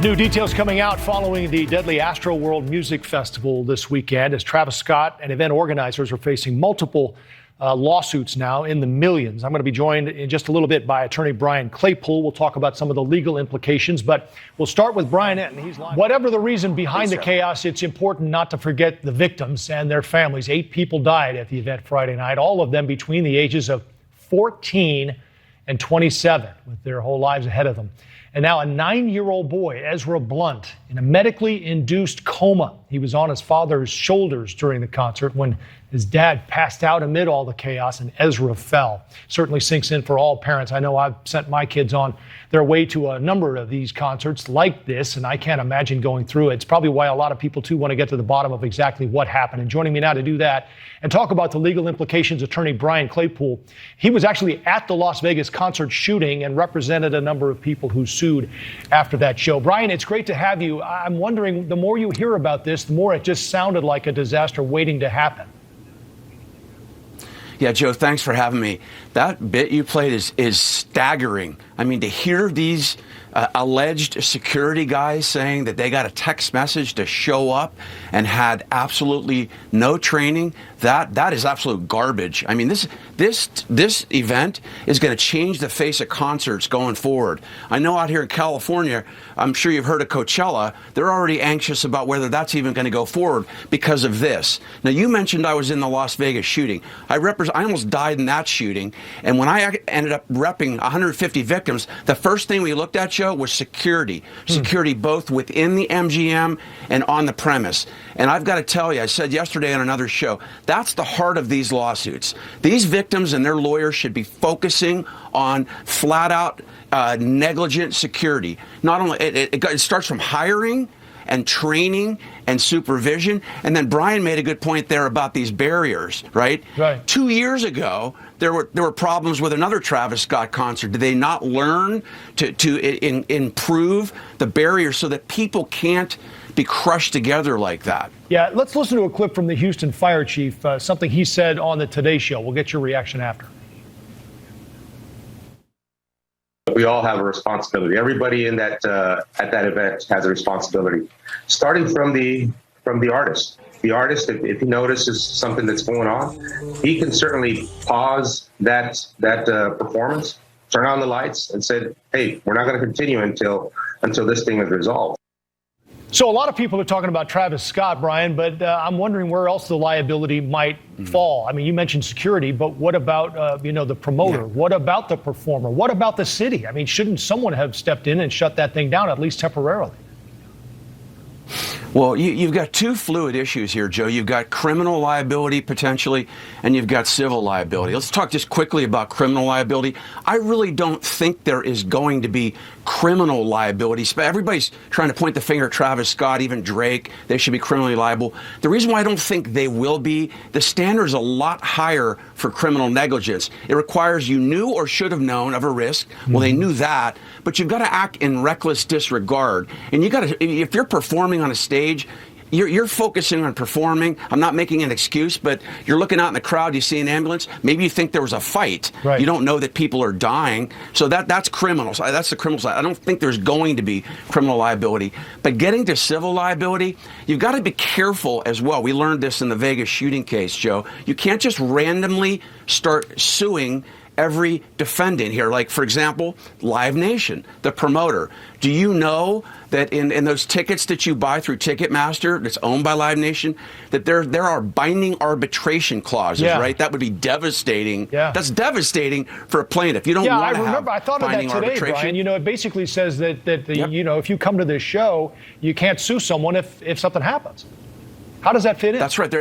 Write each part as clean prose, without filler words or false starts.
New details coming out following the deadly Astroworld Music Festival this weekend as Travis Scott and event organizers are facing multiple lawsuits now in the millions. I'm going to be joined in just a little bit by attorney Brian Claypool. We'll talk about some of the legal implications, but we'll start with Brian. And he's live. Whatever the reason behind the chaos, it's important not to forget the victims and their families. 8 people died at the event Friday night, all of them between the ages of 14 and 27, with their whole lives ahead of them. And now a 9-year-old boy, Ezra Blunt, in a medically induced coma. He was on his father's shoulders during the concert when his dad passed out amid all the chaos and Ezra fell. Certainly sinks in for all parents. I know I've sent my kids on their way to a number of these concerts like this, and I can't imagine going through it. It's probably why a lot of people, too, want to get to the bottom of exactly what happened. And joining me now to do that and talk about the legal implications, attorney Brian Claypool. He was actually at the Las Vegas concert shooting and represented a number of people who sued after that show. Brian, it's great to have you. I'm wondering, the more you hear about this, the more it just sounded like a disaster waiting to happen. Yeah, Joe, thanks for having me. That bit you played is staggering. I mean, to hear these alleged security guys saying that they got a text message to show up and had absolutely no training, that is absolute garbage. I mean, this event is going to change the face of concerts going forward. I know out here in California, I'm sure you've heard of Coachella. They're already anxious about whether that's even going to go forward because of this. Now, you mentioned I was in the Las Vegas shooting. I almost died in that shooting. And when I ended up repping 150 victims, the first thing we looked at, Joe, was security. Security both within the MGM and on the premise. And I've got to tell you, I said yesterday on another show, that's the heart of these lawsuits. These victims and their lawyers should be focusing on flat-out negligent security. Not only it starts from hiring and training and supervision. And then Brian made a good point there about these barriers, right? 2 years ago, there were problems with another Travis Scott concert. Did they not learn to improve the barriers so that people can't be crushed together like that? Yeah, let's listen to a clip from the Houston fire chief, something he said on the Today Show. We'll get your reaction after. We all have a responsibility. Everybody in that at that event has a responsibility, starting from the artist. The artist, if he notices something that's going on, he can certainly pause that performance, turn on the lights, and say, "Hey, we're not going to continue until this thing is resolved." So a lot of people are talking about Travis Scott, Brian, but I'm wondering where else the liability might fall. I mean, you mentioned security, but what about, the promoter? Yeah. What about the performer? What about the city? I mean, shouldn't someone have stepped in and shut that thing down, at least temporarily? Well, you've got two fluid issues here, Joe. You've got criminal liability potentially, and you've got civil liability. Let's talk just quickly about criminal liability. I really don't think there is going to be criminal liability. Everybody's trying to point the finger at Travis Scott, even Drake. They should be criminally liable. The reason why I don't think they will be, the standard is a lot higher for criminal negligence. It requires you knew or should have known of a risk. Well, they knew that, but you've got to act in reckless disregard. And you got to, if you're performing on a stage, you're focusing on performing. I'm not making an excuse, but you're looking out in the crowd, you see an ambulance, maybe you think there was a fight. Right. You don't know that people are dying. So that's criminal. That's the criminal side. I don't think there's going to be criminal liability. But getting to civil liability, you've got to be careful as well. We learned this in the Vegas shooting case, Joe. You can't just randomly start suing every defendant here. Like, for example, Live Nation, the promoter. Do you know that in those tickets that you buy through Ticketmaster, that's owned by Live Nation, that there are binding arbitration clauses, right? That would be devastating. Yeah. That's devastating for a plaintiff. You don't want to have I thought of that today, Brian. It basically says that if you come to this show, you can't sue someone if something happens. How does that fit in? That's right.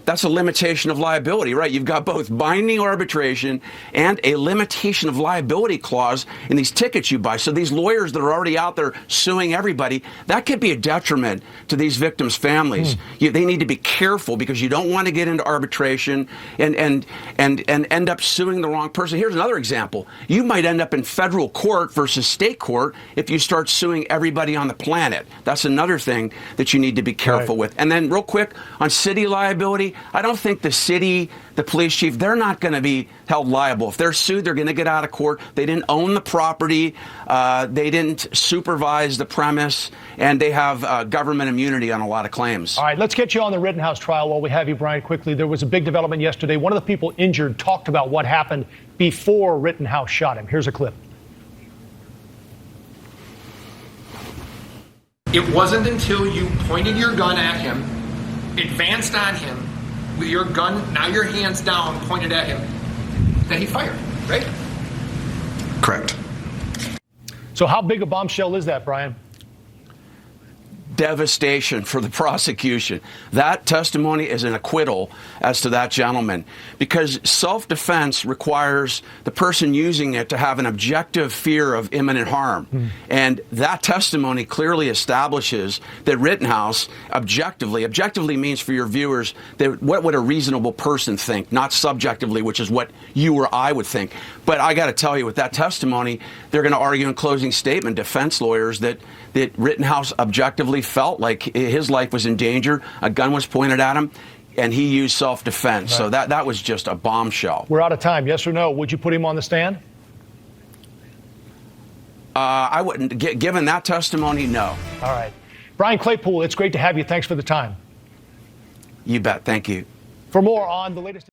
That's a limitation of liability, right? You've got both binding arbitration and a limitation of liability clause in these tickets you buy. So these lawyers that are already out there suing everybody, that could be a detriment to these victims' families. They need to be careful because you don't want to get into arbitration and end up suing the wrong person. Here's another example. You might end up in federal court versus state court if you start suing everybody on the planet. That's another thing that you need to be careful with. And then real quick on city liability, I don't think the city, the police chief, they're not going to be held liable. If they're sued, they're going to get out of court. They didn't own the property. They didn't supervise the premise. And they have government immunity on a lot of claims. All right, let's get you on the Rittenhouse trial while we have you, Brian, quickly. There was a big development yesterday. One of the people injured talked about what happened before Rittenhouse shot him. Here's a clip. It wasn't until you pointed your gun at him, advanced on him, with your gun, now your hands down, pointed at him, that he fired, right? Correct. So how big a bombshell is that, Brian? Devastation for the prosecution. That testimony is an acquittal as to that gentleman, because self-defense requires the person using it to have an objective fear of imminent harm. And that testimony clearly establishes that Rittenhouse objectively means, for your viewers, that what would a reasonable person think, not subjectively, which is what you or I would think. But I got to tell you, with that testimony, they're going to argue in closing statement, defense lawyers, that Rittenhouse objectively felt like his life was in danger, a gun was pointed at him, and he used self-defense. Right. So that was just a bombshell. We're out of time. Yes or no? Would you put him on the stand? I wouldn't. Given that testimony, no. All right. Brian Claypool, it's great to have you. Thanks for the time. You bet. Thank you. For more on the latest...